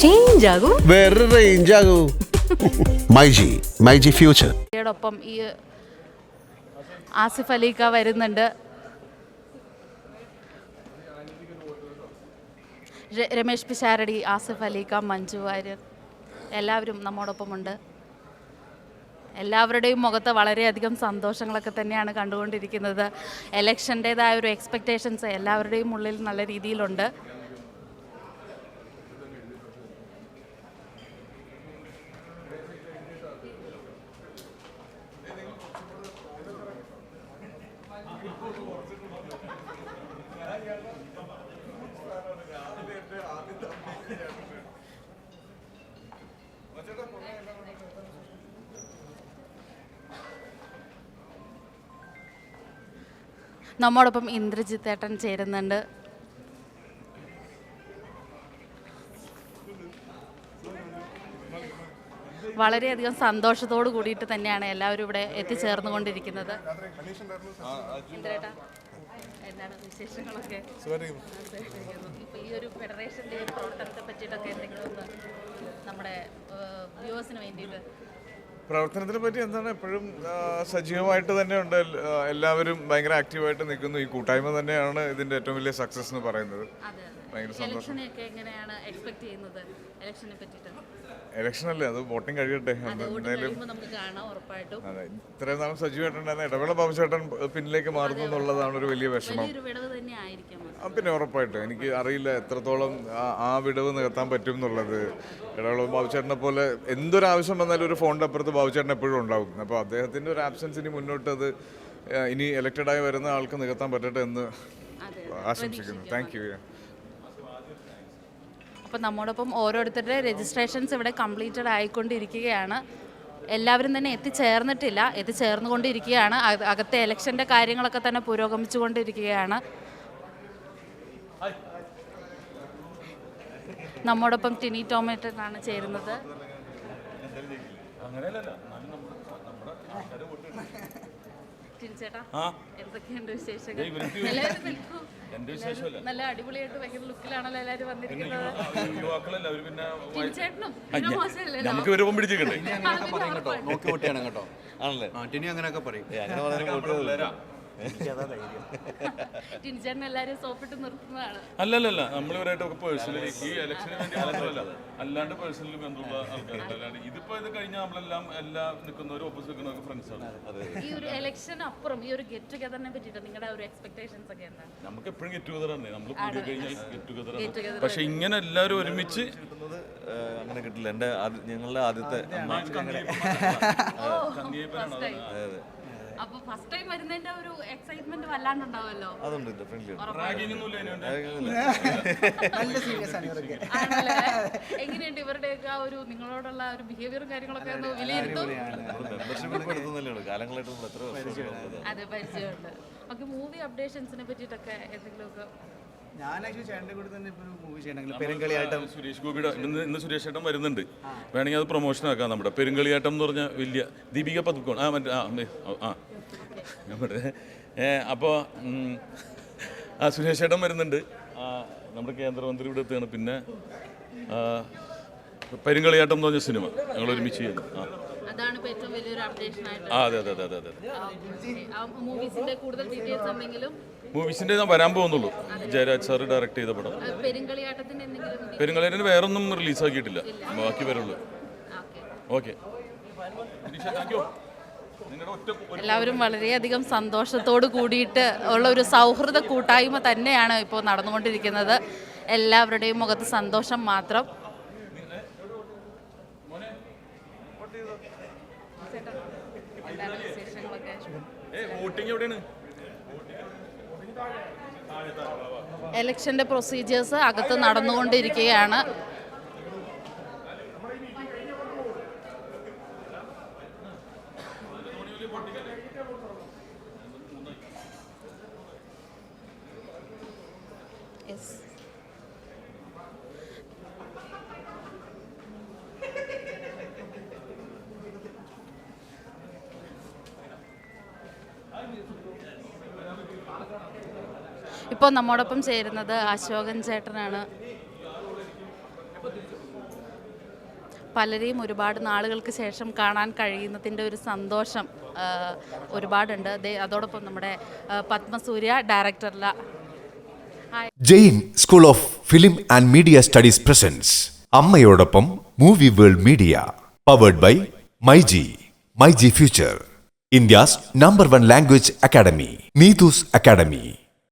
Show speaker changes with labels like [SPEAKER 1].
[SPEAKER 1] Change ആകും,
[SPEAKER 2] വേറെ range ആകും. മൈജി ഫ്യൂച്ചർ.
[SPEAKER 3] ഒപ്പം ഈ ആസിഫ് അലിക്ക വരുന്നുണ്ട്, രമേശ് പിഷാരടി, ആസിഫ് അലിക്ക, മഞ്ജു വാര്യർ എല്ലാവരും നമ്മോടൊപ്പമുണ്ട്. എല്ലാവരുടെയും മുഖത്ത് വളരെയധികം സന്തോഷങ്ങളൊക്കെ തന്നെയാണ് കണ്ടുകൊണ്ടിരിക്കുന്നത്. എലക്ഷൻ്റേതായ ഒരു എക്സ്പെക്റ്റേഷൻസ് എല്ലാവരുടെയും ഉള്ളിൽ നല്ല രീതിയിലുണ്ട്. നമ്മോടൊപ്പം ഇന്ദ്രജിത്ത് ഏട്ടൻ ചേരുന്നുണ്ട്. വളരെയധികം സന്തോഷത്തോട് കൂടിയിട്ട് തന്നെയാണ് എല്ലാവരും ഇവിടെ എത്തിച്ചേർന്നുകൊണ്ടിരിക്കുന്നത്. ഇന്ദ്രേട്ടാ, എന്താണ് വിശേഷങ്ങളൊക്കെ? ഇപ്പൊ ഈ ഒരു ഫെഡറേഷന്റെ ഒരു പ്രവർത്തനത്തെ പറ്റിയിട്ടൊക്കെ എന്തെങ്കിലും ഒന്ന് നമ്മുടെ വ്യൂവേഴ്സിന് വേണ്ടിയിട്ട്.
[SPEAKER 4] പ്രവർത്തനത്തിനെ പറ്റി എന്താണ്, എപ്പോഴും സജീവമായിട്ട് തന്നെ ഉണ്ട്. എല്ലാവരും ഭയങ്കര ആക്റ്റീവായിട്ട് നിൽക്കുന്നു. ഈ കൂട്ടായ്മ തന്നെയാണ് ഇതിന്റെ ഏറ്റവും വലിയ സക്സസ് എന്ന് പറയുന്നത്. ഭയങ്കര സന്തോഷം. ഇലക്ഷൻ അല്ലേ, അത് വോട്ടിംഗ് കഴിയട്ടെ. എന്തായാലും അതെ, ഇത്രയും നാളും സജീവമായിട്ടുണ്ടായിരുന്ന ഇടവേള ബാബുചേട്ടൻ പിന്നിലേക്ക് മാറുന്നു എന്നുള്ളതാണ് ഒരു വലിയ വിഷമം. പിന്നെ ഉറപ്പായിട്ടും എനിക്ക് അറിയില്ല എത്രത്തോളം ആ വിടവ് നികത്താൻ പറ്റും എന്നുള്ളത്. ഇടവേള ബാബുചേട്ടനെ പോലെ എന്തൊരാവശ്യം വന്നാലും ഒരു ഫോണിൻ്റെ അപ്പുറത്ത് ബാബുചേട്ടൻ എപ്പോഴും ഉണ്ടാവും. അപ്പോൾ അദ്ദേഹത്തിൻ്റെ ഒരു ആബ്സെൻസ് ഇനി മുന്നോട്ട് അത് ഇനി ഇലക്റ്റഡായി വരുന്ന ആൾക്ക് നികത്താൻ പറ്റട്ടെ എന്ന് ആശംസിക്കുന്നു. Thank you.
[SPEAKER 3] അപ്പോൾ നമ്മോടൊപ്പം ഓരോരുത്തരുടെ രജിസ്ട്രേഷൻസ് ഇവിടെ കംപ്ലീറ്റഡ് ആയിക്കൊണ്ടിരിക്കുകയാണ്. എല്ലാവരും തന്നെ എത്തിച്ചേർന്നുകൊണ്ടിരിക്കുകയാണ്. അകത്തെ ഇലക്ഷൻ്റെ കാര്യങ്ങളൊക്കെ തന്നെ പുരോഗമിച്ചുകൊണ്ടിരിക്കുകയാണ്. നമ്മോടൊപ്പം ടിനി ടോമേറ്റനാണ് ചേരുന്നത്. എന്തൊക്കെയുണ്ട് വിശേഷങ്ങൾ? നല്ല അടിപൊളിയായിട്ട് ഭയങ്കര ലുക്കിലാണല്ലോ എല്ലാവരും വന്നിരിക്കുന്നത്.
[SPEAKER 5] നമുക്ക് വിരവം പിടിച്ചിട്ടുണ്ട്. അല്ലല്ല, നമ്മളിവരായിട്ടൊക്കെ പേഴ്സണലി ഈ ഇലക്ഷന് വേണ്ടി മാത്രമല്ല, അല്ലാണ്ട് പേഴ്സണലി ബന്ധമുള്ള ആൾക്കാരല്ലാണ്ട് ഇതിപ്പോ ഇത് കഴിഞ്ഞാൽ നമ്മളെല്ലാം എല്ലാ നിൽക്കുന്നവരും ഓപ്പോസിറ്റ് നിൽക്കുന്നവർക്ക് ഫ്രണ്ട്സാണ്.
[SPEAKER 3] ഈ ഒരു ഇലക്ഷന് അപ്പുറം ഈ ഒരു ഗെറ്റ് ടുഗദറിനെ പറ്റിയിട്ട് നിങ്ങളുടെ ഒരു എക്സ്പെക്ടേഷൻസ് ഒക്കെ എന്താണ്?
[SPEAKER 5] നമുക്ക് എപ്പോഴും ഗെറ്റ് ടുഗദർ തന്നെ, നമ്മൾ കൂടി കഴിഞ്ഞാൽ ഗെറ്റ് ടുഗദർ ആണ്. പക്ഷെ ഇങ്ങനെ എല്ലാവരും ഒരുമിച്ച്
[SPEAKER 6] അങ്ങനെ കിട്ടില്ല. ഞങ്ങളുടെ ആദ്യത്തെ
[SPEAKER 3] അപ്പൊ ഫസ്റ്റ് ടൈം വരുന്നതിന്റെ ഒരു എക്സൈറ്റ്മെന്റ് വല്ലാണ്ടുണ്ടാവല്ലോ.
[SPEAKER 6] അതുണ്ട്, ഡെഫിനറ്റ്ലി.
[SPEAKER 3] എങ്ങനെയുണ്ട് ഇവരുടെയൊക്കെ ആ ഒരു നിങ്ങളോടുള്ള ഒരു ബിഹേവിയറും കാര്യങ്ങളൊക്കെ ഒന്ന് വിലയിരുത്തും? അതെ, പരിചയമുണ്ട്. ഓക്കെ, മൂവി അപ്ഡേഷൻസിനെ പറ്റിയിട്ടൊക്കെ എന്തെങ്കിലുമൊക്കെ?
[SPEAKER 7] ഞാൻ ആക്ച്വലി ചേട്ടൻ്റെ കൂടെ തന്നെ ഇപ്പോൾ മൂവി ചെയ്യണമെങ്കിൽ പെരുങ്കളിയാട്ടം,
[SPEAKER 5] സുരേഷ് ഗോപിയുടെ ഇന്ന് സുരേഷ് ചേട്ടൻ വരുന്നുണ്ട്. വേണമെങ്കിൽ അത് പ്രൊമോഷൻ ആക്കാം. നമ്മുടെ പെരുങ്കളിയാട്ടം എന്ന് പറഞ്ഞ വലിയ ദീപിക പതുക്കോൺ നമ്മുടെ അപ്പോൾ സുരേഷ് ചേട്ടൻ വരുന്നുണ്ട്. നമ്മുടെ കേന്ദ്രമന്ത്രി ഇവിടെ എത്തുകയാണ്. പിന്നെ പെരുങ്കളിയാട്ടം എന്ന് പറഞ്ഞ സിനിമ ഞങ്ങൾ ഒരുമിച്ച് ചെയ്യുന്നു.
[SPEAKER 3] അതെ.
[SPEAKER 5] മൂവീസിന്റെ ഞാൻ വരാൻ പോകുന്നുള്ളൂ. ജയരാജ് സാർ ഡയറക്ട് ചെയ്ത പടം. പെരുങ്കളിയാട്ടത്തിന് വേറൊന്നും റിലീസാക്കിയിട്ടില്ല, ബാക്കി വരുള്ളൂ. ഓക്കെ,
[SPEAKER 3] എല്ലാവരും വളരെയധികം സന്തോഷത്തോട് കൂടിയിട്ട് ഉള്ള ഒരു സൗഹൃദ കൂട്ടായ്മ തന്നെയാണ് ഇപ്പോൾ നടന്നുകൊണ്ടിരിക്കുന്നത്. എല്ലാവരുടെയും മുഖത്ത് സന്തോഷം മാത്രം. ഇലക്ഷന്റെ പ്രൊസീജിയേഴ്സ് അകത്ത് നടന്നുകൊണ്ടിരിക്കുകയാണ്. ഇപ്പോൾ നമ്മോടൊപ്പം ചേരുന്നത് അശോകൻ ചേട്ടനാണ്. പലരെയും ഒരുപാട് നാളുകൾക്ക് ശേഷം കാണാൻ കഴിയുന്നതിൻ്റെ ഒരു സന്തോഷം ഒരുപാടുണ്ട്. അതോടൊപ്പം നമ്മുടെ പത്മസൂര്യ ഡയറക്ടറില
[SPEAKER 1] Jain school of film and media studies presence അമ്മയോടൊപ്പം movie world media powered by myG future, India's #1 language academy, Neetu's Academy.